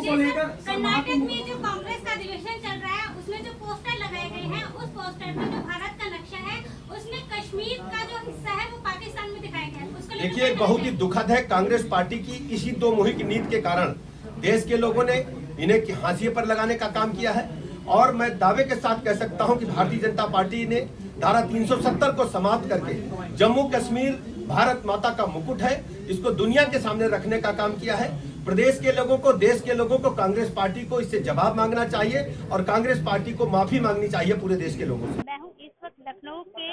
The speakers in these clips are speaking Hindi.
को लेकर कर्नाटक में जो कांग्रेस का अधिवेशन चल रहा है उसमें जो पोस्टर लगाए गए हैं उस पोस्टर में जो भारत का नक्शा है उसमें कश्मीर का जो हिस्सा है वो पाकिस्तान में दिखाया गया है। उसको देखिए, बहुत ही दुखद है। कांग्रेस पार्टी की इसी दो मुहिम की नीति के कारण देश के लोगों ने इन्हें हाशिए पर लगाने का काम किया है। और मैं दावे के साथ कह सकता हूं कि भारतीय जनता पार्टी ने धारा 370 को समाप्त करके जम्मू कश्मीर भारत माता का मुकुट है, इसको दुनिया के सामने रखने का काम किया है। प्रदेश के लोगों को, देश के लोगों को, कांग्रेस पार्टी को इससे जवाब मांगना चाहिए और कांग्रेस पार्टी को माफी मांगनी चाहिए पूरे देश के लोगों से। मैं हूं इस वक्त लखनऊ के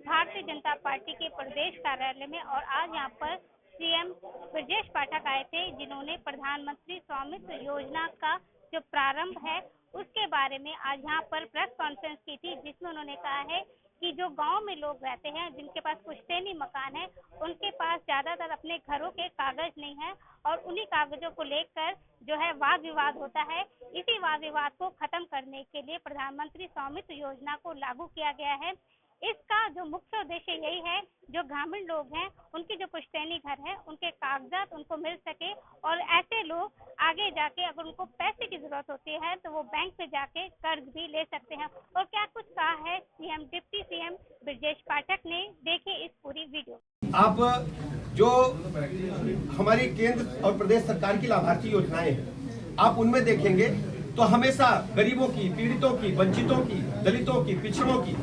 भारतीय जनता पार्टी के प्रदेश कार्यालय में और आज यहां पर सीएम ब्रजेश पाठक आए थे, जिन्होंने प्रधानमंत्री स्वामित्व योजना का जो प्रारंभ है उसके बारे में आज यहाँ पर प्रेस कॉन्फ्रेंस की थी, जिसमें उन्होंने कहा है कि जो गांव में लोग रहते हैं, जिनके पास पुश्तैनी मकान है, उनके पास ज्यादातर अपने घरों के कागज नहीं है और उन्हीं कागजों को लेकर जो है वाद विवाद होता है। इसी वाद विवाद को खत्म करने के लिए प्रधानमंत्री स्वामित्व योजना को लागू किया गया है। इसका जो मुख्य उद्देश्य यही है, जो ग्रामीण लोग हैं उनकी जो पुश्तैनी घर है उनके कागजात उनको मिल सके और ऐसे लोग आगे जाके अगर उनको पैसे की जरूरत होती है तो वो बैंक से जाके कर्ज भी ले सकते हैं। और क्या कुछ कहा है CM deputy CM Brajesh Pathak ने, देखिए इस पूरी वीडियो। आप जो हमारी केंद्र और प्रदेश सरकार की लाभार्थी योजनाएं हैं, आप उनमें देखेंगे तो हमेशा गरीबों की, पीड़ितों की, वंचितों की, दलितों की, पिछड़ों की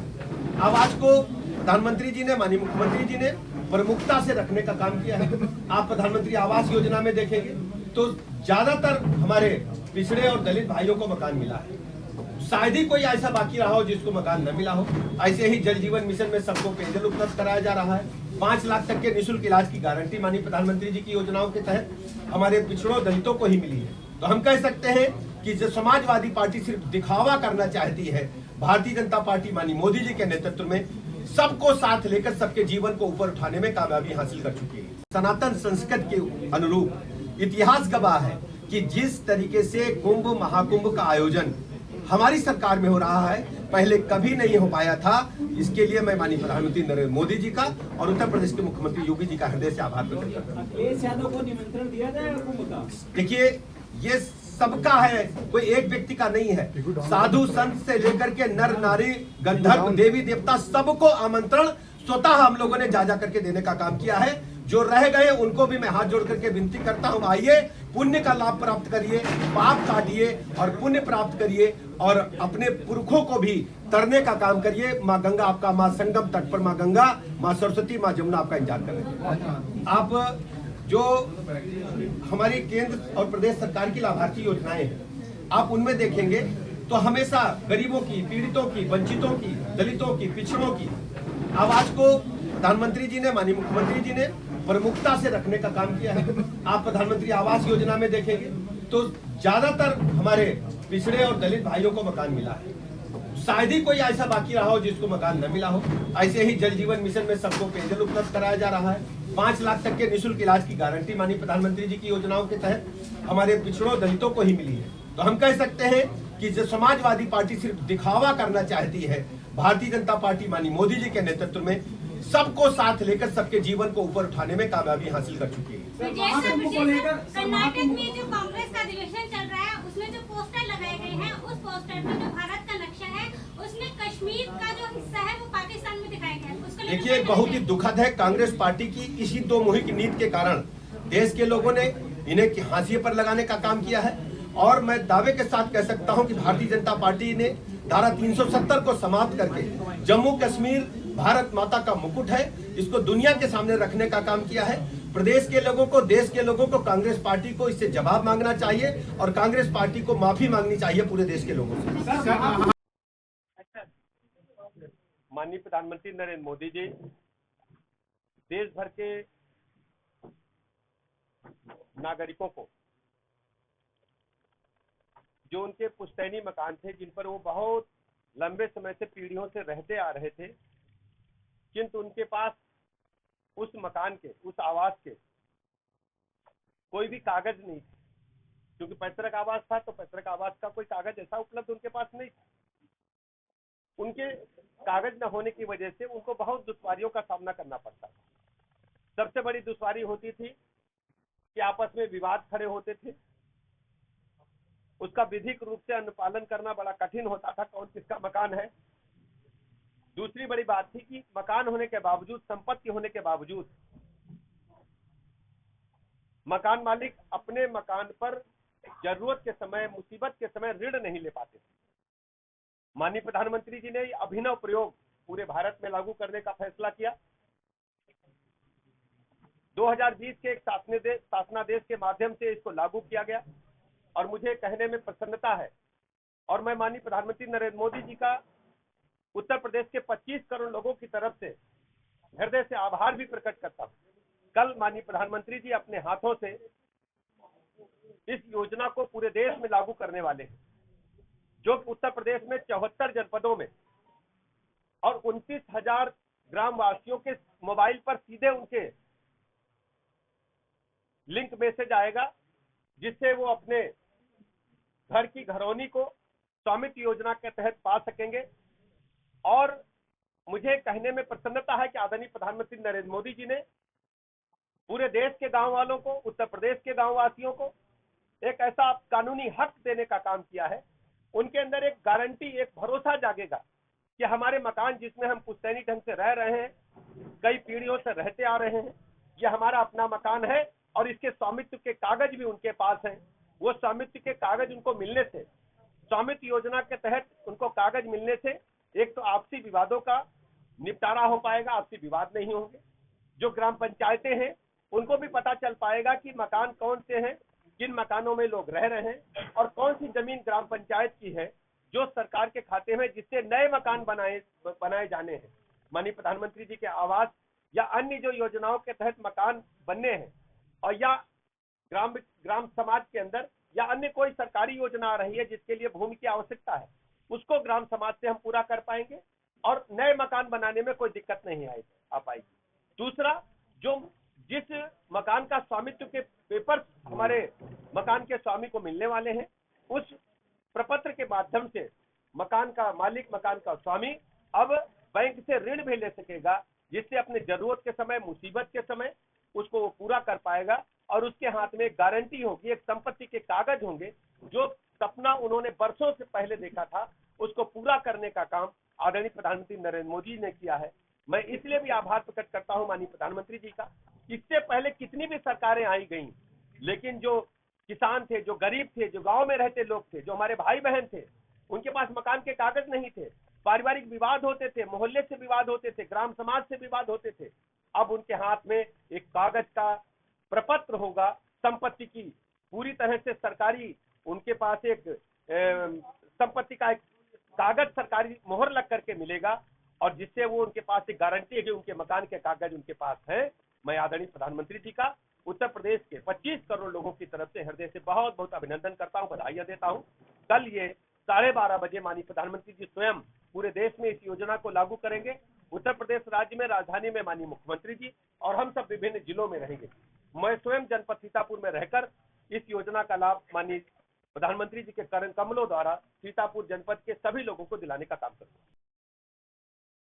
आवाज को प्रधानमंत्री जी ने, माननीय मुख्यमंत्री जी ने प्रमुखता से रखने का काम किया है। आप प्रधानमंत्री आवास योजना में देखेंगे तो ज्यादातर हमारे पिछड़े और दलित भाइयों को मकान मिला है। शायद ही कोई ऐसा बाकी रहा हो जिसको मकान न मिला हो। ऐसे ही जल जीवन मिशन में सबको पेयजल उपलब्ध कराया जा रहा है। 5 लाख तक के निःशुल्क इलाज की गारंटी माननीय प्रधानमंत्री जी की योजनाओं के तहत हमारे पिछड़ों दलितों को ही मिली है। तो हम कह सकते हैं कि जो समाजवादी पार्टी सिर्फ दिखावा करना चाहती है, भारतीय जनता पार्टी माननीय मोदी जी के नेतृत्व में सबको साथ लेकर सबके जीवन को ऊपर उठाने में कामयाबी हासिल कर चुकी है। सनातन संस्कृति के अनुरूप इतिहास गवाह है कि जिस तरीके से कुंभ महाकुंभ का आयोजन हमारी सरकार में हो रहा है, पहले कभी नहीं हो पाया था। इसके लिए मैं माननीय प्रधानमंत्री नरेंद्र मोदी जी का और उत्तर प्रदेश के मुख्यमंत्री योगी जी का हृदय से आभार प्रकट करता हूं। अखिलेश यादव को निमंत्रण दिया जाएगा कुंभ का? देखिए, ये सबका है, कोई एक व्यक्ति का नहीं है। साधु संत से लेकर के नर नारी, गंधर्व, देवी देवता, सबको आमंत्रण स्वतः हम लोगों ने जा करके देने का काम किया है। जो रह गए उनको भी मैं हाथ जोड़ करके विनती करता हूं, आइए पुण्य का लाभ प्राप्त करिए, पाप काटिए और पुण्य प्राप्त करिए और अपने पुरखों को भी तरने का काम करिए। माँ गंगा आपका, माँ संगम तट पर माँ गंगा, माँ सरस्वती, माँ जमुना आपका इंतजार कर रही है। आप जो हमारी केंद्र और प्रदेश सरकार की लाभार्थी योजनाएं हैं, आप उनमें देखेंगे तो हमेशा गरीबों की, पीड़ितों की, वंचितों की, दलितों की, पिछड़ों की आवाज को प्रधानमंत्री जी ने, माननीय मुख्यमंत्री जी ने प्रमुखता से रखने का काम किया है। आप प्रधानमंत्री आवास योजना में देखेंगे तो ज्यादातर हमारे पिछड़े और दलित भाइयों को मकान मिला है। शायद ही कोई ऐसा बाकी रहा हो जिसको मकान न मिला हो। ऐसे ही जल जीवन मिशन में सबको पेयजल उपलब्ध कराया जा रहा है। 5 लाख तक के निःशुल्क इलाज की गारंटी माननीय प्रधानमंत्री जी की योजनाओं के तहत हमारे पिछड़ों दलितों को ही मिली है। तो हम कह सकते हैं कि जो समाजवादी पार्टी सिर्फ दिखावा करना चाहती है, भारतीय जनता पार्टी माननीय मोदी जी के नेतृत्व में सबको साथ लेकर सबके जीवन को ऊपर उठाने में कामयाबी हासिल कर चुकी है। कर्नाटक में जो कांग्रेस का अधिवेशन चल रहा है उसमें जो पोस्टर लगाए गए हैं उस पोस्टर में जो भारत का नक्शा है उसमें कश्मीर का जो हिस्सा है वो पाकिस्तान में दिखाया गया है। उसको देखिए, बहुत ही दुखद है। कांग्रेस पार्टी की इसी दो मुहिम की नीति के कारण देश के लोगों ने इन्हें हाशिए पर लगाने का काम किया है। और मैं दावे के साथ कह सकता हूं कि भारतीय जनता पार्टी ने धारा 370 को समाप्त करके जम्मू कश्मीर भारत माता का मुकुट है, इसको दुनिया के सामने रखने का काम किया है। प्रदेश के लोगों को, देश के लोगों को, कांग्रेस पार्टी को इससे जवाब मांगना चाहिए और कांग्रेस पार्टी को माफी मांगनी चाहिए पूरे देश के लोगों से। माननीय प्रधानमंत्री नरेंद्र मोदी जी देश भर के नागरिकों को जो उनके पुश्तैनी मकान थे, जिन पर वो बहुत लंबे समय से पीढ़ियों से रहते आ रहे थे, किंतु उनके पास उस मकान के, उस आवास के कोई भी कागज नहीं थे। क्योंकि पैतृक आवास था तो पैतृक आवास का कोई कागज ऐसा उपलब्ध उनके पास नहीं था। उनके कागज न होने की वजह से उनको बहुत दुश्वारियों का सामना करना पड़ता था। सबसे बड़ी दुश्वारी होती थी कि आपस में विवाद खड़े होते थे उसका विधिक रूप से अनुपालन करना बड़ा कठिन होता था, कौन किसका मकान है। दूसरी बड़ी बात थी कि मकान होने के बावजूद, संपत्ति होने के बावजूद मकान मालिक अपने मकान पर जरूरत के समय, मुसीबत के समय ऋण नहीं ले पाते थे। माननीय प्रधानमंत्री जी ने अभिनव प्रयोग पूरे भारत में लागू करने का फैसला किया। 2020 के एक शासनादेश के माध्यम से इसको लागू किया गया और मुझे कहने में प्रसन्नता है और मैं माननीय प्रधानमंत्री नरेंद्र मोदी जी का उत्तर प्रदेश के 25 करोड़ लोगों की तरफ से हृदय से आभार भी प्रकट करता हूं। कल माननीय प्रधानमंत्री जी अपने हाथों से इस योजना को पूरे देश में लागू करने वाले हैं, जो उत्तर प्रदेश में 74 जनपदों में और 29,000 ग्राम वासियों के मोबाइल पर सीधे उनके लिंक मैसेज आएगा, जिससे वो अपने घर की घरौनी को स्वामित्व योजना के तहत पा सकेंगे। और मुझे कहने में प्रसन्नता है कि आदरणीय प्रधानमंत्री नरेंद्र मोदी जी ने पूरे देश के गांव वालों को, उत्तर प्रदेश के गांव वासियों को एक ऐसा कानूनी हक देने का काम किया है। उनके अंदर एक गारंटी, एक भरोसा जागेगा कि हमारे मकान जिसमें हम पुश्तैनी ढंग से रह रहे हैं, कई पीढ़ियों से रहते आ रहे हैं, ये हमारा अपना मकान है और इसके स्वामित्व के कागज भी उनके पास हैं। वो स्वामित्व के कागज उनको मिलने से, स्वामित्व योजना के तहत उनको कागज मिलने से एक तो आपसी विवादों का निपटारा हो पाएगा, आपसी विवाद नहीं होंगे। जो ग्राम पंचायतें हैं उनको भी पता चल पाएगा कि मकान कौन से हैं, किन मकानों में लोग रह रहे हैं और कौन सी जमीन ग्राम पंचायत की है जो सरकार के खाते में, जिससे नए मकान बनाए जाने हैं। माननीय प्रधानमंत्री जी के आवास या अन्य जो योजनाओं के तहत मकान बनने हैं और या ग्राम समाज के अंदर या अन्य कोई सरकारी योजना आ रही है जिसके लिए भूमि की आवश्यकता है, उसको ग्राम समाज से हम पूरा कर पाएंगे और नए मकान बनाने में कोई दिक्कत नहीं आ पाएगी। दूसरा, जो जिस मकान का स्वामित्व के पेपर हमारे मकान के स्वामी को मिलने वाले हैं, उस प्रपत्र के माध्यम से मकान का मालिक, मकान का स्वामी अब बैंक से ऋण भी ले सकेगा, जिससे अपने जरूरत के समय, मुसीबत के समय उसको वो पूरा कर पाएगा और उसके हाथ में एक गारंटी होगी, एक संपत्ति के कागज होंगे। जो सपना उन्होंने वर्षों से पहले देखा था, उसको पूरा करने का काम आदरणीय प्रधानमंत्री नरेंद्र मोदी ने किया है। मैं इसलिए भी आभार प्रकट करता हूं माननीय प्रधानमंत्री जी का। इससे पहले कितनी भी सरकारें आई गई, लेकिन जो किसान थे, जो गरीब थे, जो गांव में रहते लोग थे, जो हमारे भाई बहन थे, उनके पास मकान के कागज नहीं थे, पारिवारिक विवाद होते थे, मोहल्ले से विवाद होते थे, ग्राम समाज से विवाद होते थे। अब उनके हाथ में एक कागज का प्रपत्र होगा, संपत्ति की पूरी तरह से सरकारी, उनके पास एक संपत्ति का एक कागज सरकारी मोहर लग करके मिलेगा और जिससे वो उनके पास एक गारंटी है कि उनके मकान के कागज उनके पास है। मैं आदरणीय प्रधानमंत्री जी का उत्तर प्रदेश के 25 करोड़ लोगों की तरफ से हृदय से बहुत बहुत अभिनंदन करता हूं, बधाइयां देता हूं। कल ये 12:30 बजे माननीय प्रधानमंत्री जी स्वयं पूरे देश में इस योजना को लागू करेंगे। उत्तर प्रदेश राज्य में, राजधानी में माननीय मुख्यमंत्री जी और हम सब विभिन्न जिलों में रहेंगे। मैं स्वयं जनपद सीतापुर में रहकर इस योजना का लाभ माननीय प्रधानमंत्री जी के कमलों द्वारा सीतापुर जनपद के सभी लोगों को दिलाने का काम करूंगा।